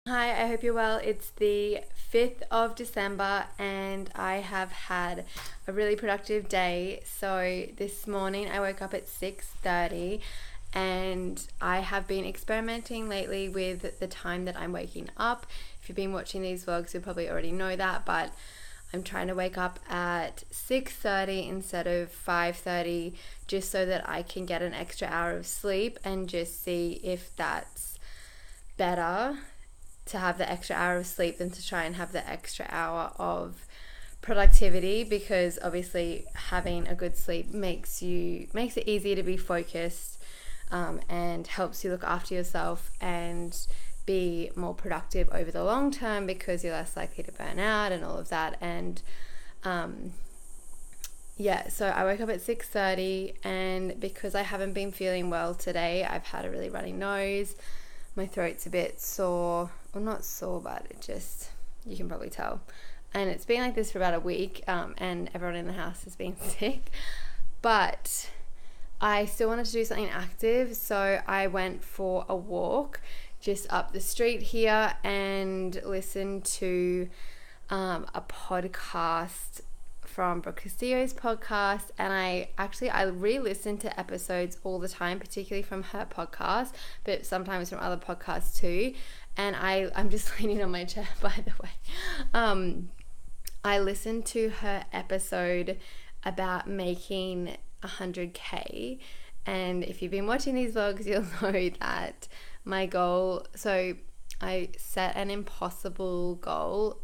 Hi, I hope you're well. It's the 5th of December and I have had a really productive day. So this morning I woke up at 6:30 and I have been experimenting lately with the time that I'm waking up. If you've been watching these vlogs, you'll probably already know that, but I'm trying to wake up at 6:30 instead of 5:30 just so that I can get an extra hour of sleep and just see if that's better to have the extra hour of sleep than to try and have the extra hour of productivity, because obviously having a good sleep makes it easier to be focused, and helps you look after yourself and be more productive over the long term because you're less likely to burn out and all of that. And so I woke up at 6:30 and because I haven't been feeling well today, I've had a really runny nose. My throat's a bit sore, well, not sore, but it just, you can probably tell. And it's been like this for about a week, and everyone in the house has been sick. But I still wanted to do something active, so I went for a walk just up the street here and listened to a podcast from Procrastinatists podcast, and I re-listen to episodes all the time, particularly from her podcast, but sometimes from other podcasts too. And I'm just leaning on my chair, by the way. I listened to her episode about making 100k, and if you've been watching these vlogs, you'll know that my goal, so I set an impossible goal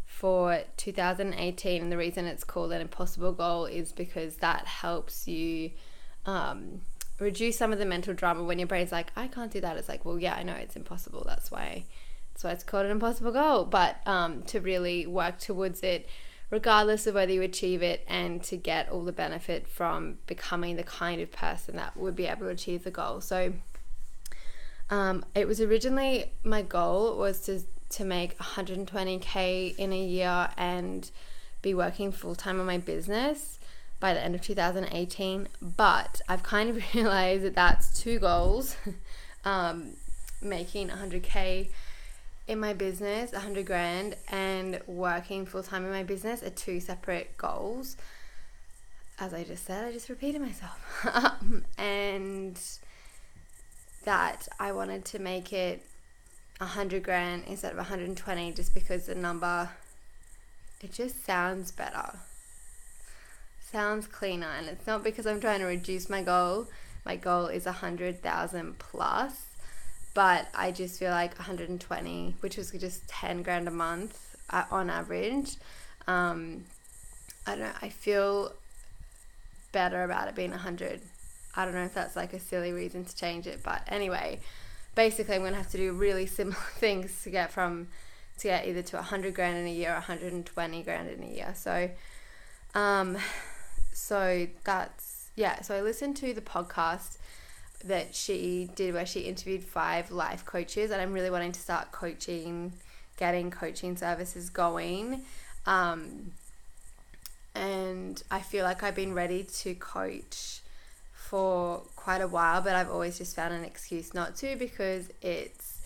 for 2018, and the reason it's called an impossible goal is because that helps you reduce some of the mental drama when your brain's like, I can't do that. It's like, well, yeah, I know it's impossible. That's why it's called an impossible goal. But to really work towards it, regardless of whether you achieve it, and to get all the benefit from becoming the kind of person that would be able to achieve the goal. So it was originally, my goal was to make 120k in a year and be working full-time on my business by the end of 2018, but I've kind of realized that that's two goals. Making 100k in my business, 100 grand, and working full-time in my business are two separate goals. As I just said, I just repeated myself. And that I wanted to make it 100 grand instead of 120, just because the number, it just sounds better, sounds cleaner. And it's not because I'm trying to reduce my goal is 100,000 plus, but I just feel like 120, which was just 10 grand a month on average, I don't know, I feel better about it being 100. I don't know if that's like a silly reason to change it, but anyway, basically I'm going to have to do really similar things to get either to 100 grand in a year or 120 grand in a year. So so I listened to the podcast that she did where she interviewed 5 life coaches, and I'm really wanting to start getting coaching services going. And I feel like I've been ready to coach for quite a while, but I've always just found an excuse not to, because it's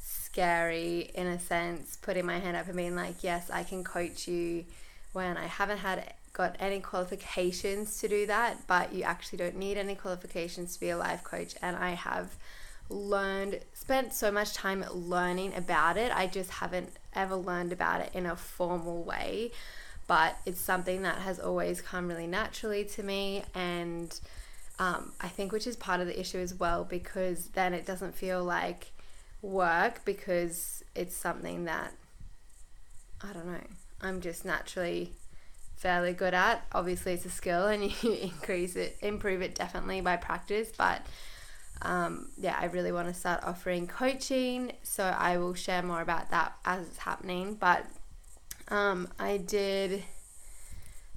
scary in a sense, putting my hand up and being like, yes, I can coach you, when I haven't got any qualifications to do that. But you actually don't need any qualifications to be a life coach, and I have spent so much time learning about it. I just haven't ever learned about it in a formal way, but it's something that has always come really naturally to me. And I think, which is part of the issue as well, because then it doesn't feel like work, because it's something that, I don't know, I'm just naturally fairly good at. Obviously it's a skill and you improve it definitely by practice, but I really want to start offering coaching, so I will share more about that as it's happening. But I did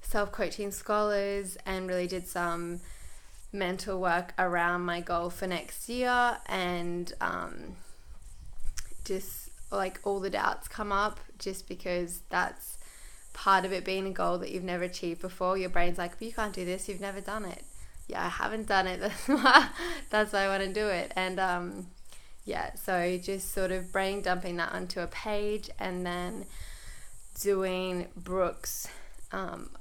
self-coaching scholars and really did some mental work around my goal for next year, and just like all the doubts come up, just because that's part of it being a goal that you've never achieved before. Your brain's like, but you can't do this, you've never done it. Yeah, I haven't done it, that's why I want to do it. And yeah, so just sort of brain dumping that onto a page and then doing Brooke's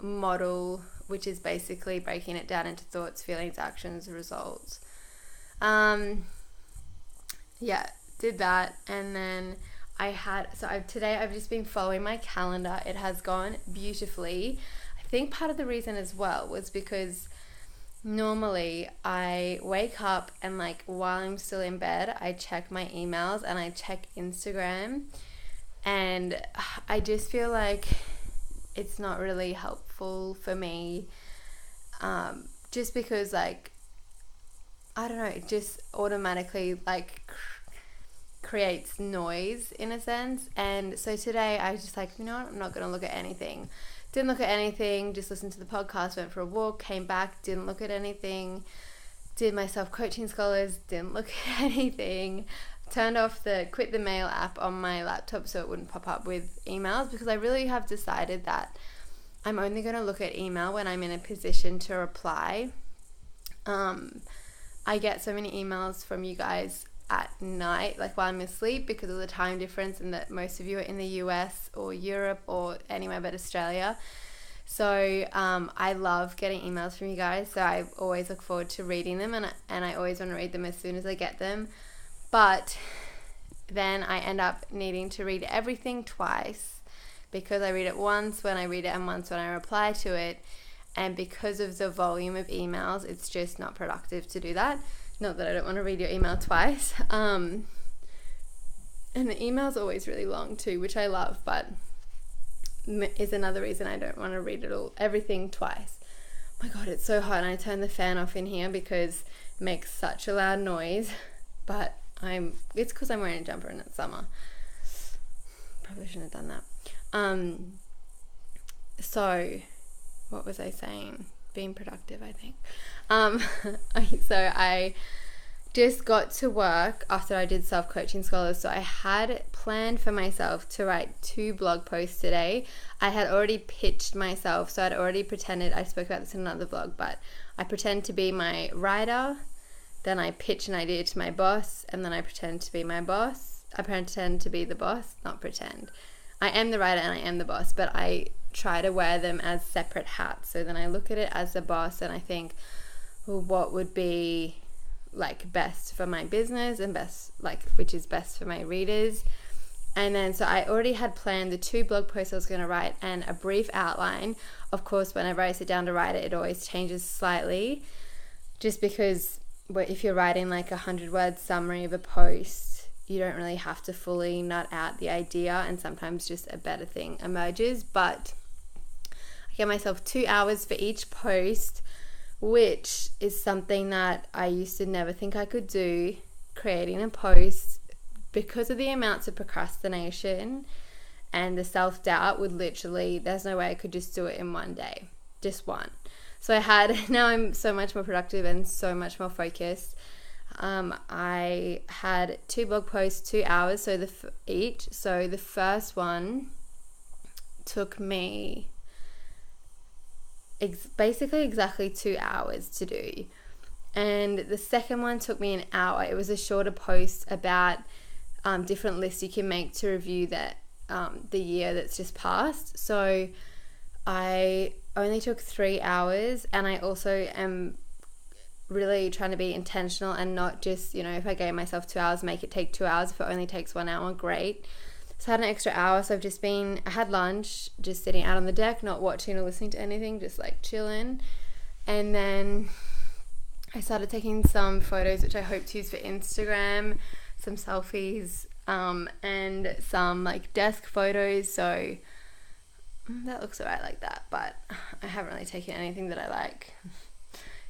model, which is basically breaking it down into thoughts, feelings, actions, results. Yeah, did that. And then today I've just been following my calendar. It has gone beautifully. I think part of the reason as well was because normally I wake up and like while I'm still in bed, I check my emails and I check Instagram, and I just feel like it's not really helpful for me, just because like, I don't know, it just automatically like creates noise in a sense. And so today I was just like, you know what, I'm not going to look at anything. Didn't look at anything, just listened to the podcast, went for a walk, came back, didn't look at anything, did my self-coaching scholars, didn't look at anything, quit the mail app on my laptop so it wouldn't pop up with emails, because I really have decided that I'm only going to look at email when I'm in a position to reply. I get so many emails from you guys at night, like while I'm asleep, because of the time difference and that most of you are in the US or Europe or anywhere but Australia. So I love getting emails from you guys, so I always look forward to reading them, and I always want to read them as soon as I get them. But then I end up needing to read everything twice, because I read it once when I read it and once when I reply to it. And because of the volume of emails, it's just not productive to do that. Not that I don't want to read your email twice. And the email's always really long too, which I love, but is another reason I don't want to read everything twice. Oh my God, it's so hot, and I turned the fan off in here because it makes such a loud noise. But it's because I'm wearing a jumper and it's summer. Probably shouldn't have done that. So what was I saying? Being productive, I think. So I just got to work after I did self-coaching scholars. So I had planned for myself to write 2 blog posts today. I had already pitched myself, so I'd already pretended, I spoke about this in another vlog, but I pretend to be my writer, then I pitch an idea to my boss, and then I pretend to be my boss. I pretend to be the boss, not pretend. I am the writer and I am the boss, but I try to wear them as separate hats. So then I look at it as the boss and I think, well, what would be like best for my business and which is best for my readers. And then so I already had planned the 2 blog posts I was going to write and a brief outline. Of course, whenever I sit down to write it, it always changes slightly, just because if you're writing like 100-word summary of a post, you don't really have to fully nut out the idea, and sometimes just a better thing emerges. But I get myself 2 hours for each post, which is something that I used to never think I could do, creating a post, because of the amounts of procrastination and the self-doubt there's no way I could just do it in one day, just one. So now I'm so much more productive and so much more focused. I had 2 blog posts, 2 hours, each. So the first one took me basically exactly 2 hours to do, and the second one took me an hour. It was a shorter post about different lists you can make to review the year that's just passed. So I only took 3 hours, and I also am really trying to be intentional and not just, if I gave myself 2 hours, make it take 2 hours. If it only takes 1 hour, great. So I had an extra hour, so I had lunch, just sitting out on the deck, not watching or listening to anything, just like chilling. And then I started taking some photos, which I hope to use for Instagram, some selfies, and some like desk photos. So that looks alright like that, but I haven't really taken anything that I like.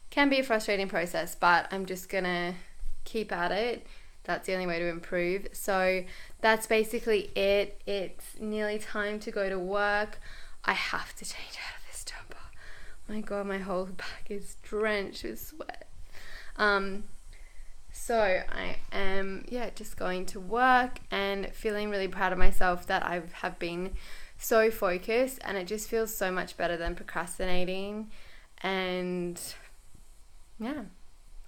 Can be a frustrating process, but I'm just gonna keep at it. That's the only way to improve. So that's basically it. It's nearly time to go to work. I have to change out of this jumper. My God, my whole back is drenched with sweat. So I am, just going to work and feeling really proud of myself that I have been so focused, and it just feels so much better than procrastinating. And I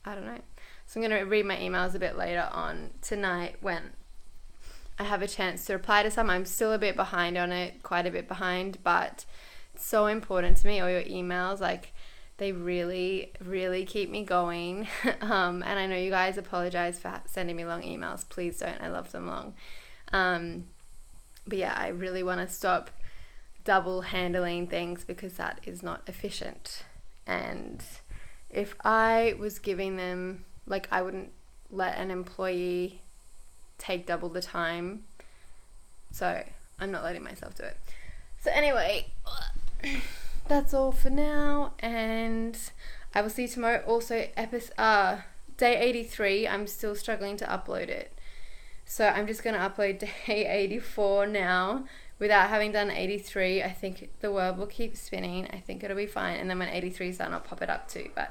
don't know. So I'm going to read my emails a bit later on tonight when I have a chance to reply to some. I'm still a bit behind on it, quite a bit behind, but it's so important to me, all your emails. Like, they really, really keep me going. And I know you guys apologize for sending me long emails. Please don't. I love them long. But yeah, I really want to stop double handling things because that is not efficient. And if I was giving them, like, I wouldn't let an employee take double the time. So I'm not letting myself do it. So anyway, that's all for now, and I will see you tomorrow. Also, day 83, I'm still struggling to upload it. So I'm just going to upload day 84 now without having done 83. I think the world will keep spinning. I think it'll be fine. And then when 83 is done, I'll pop it up too. But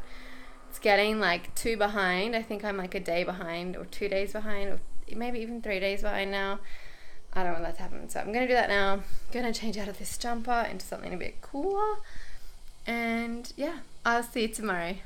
it's getting like 2 behind. I think I'm like a day behind or 2 days behind or maybe even 3 days behind now. I don't want that to happen. So I'm going to do that now. I'm going to change out of this jumper into something a bit cooler. And yeah, I'll see you tomorrow.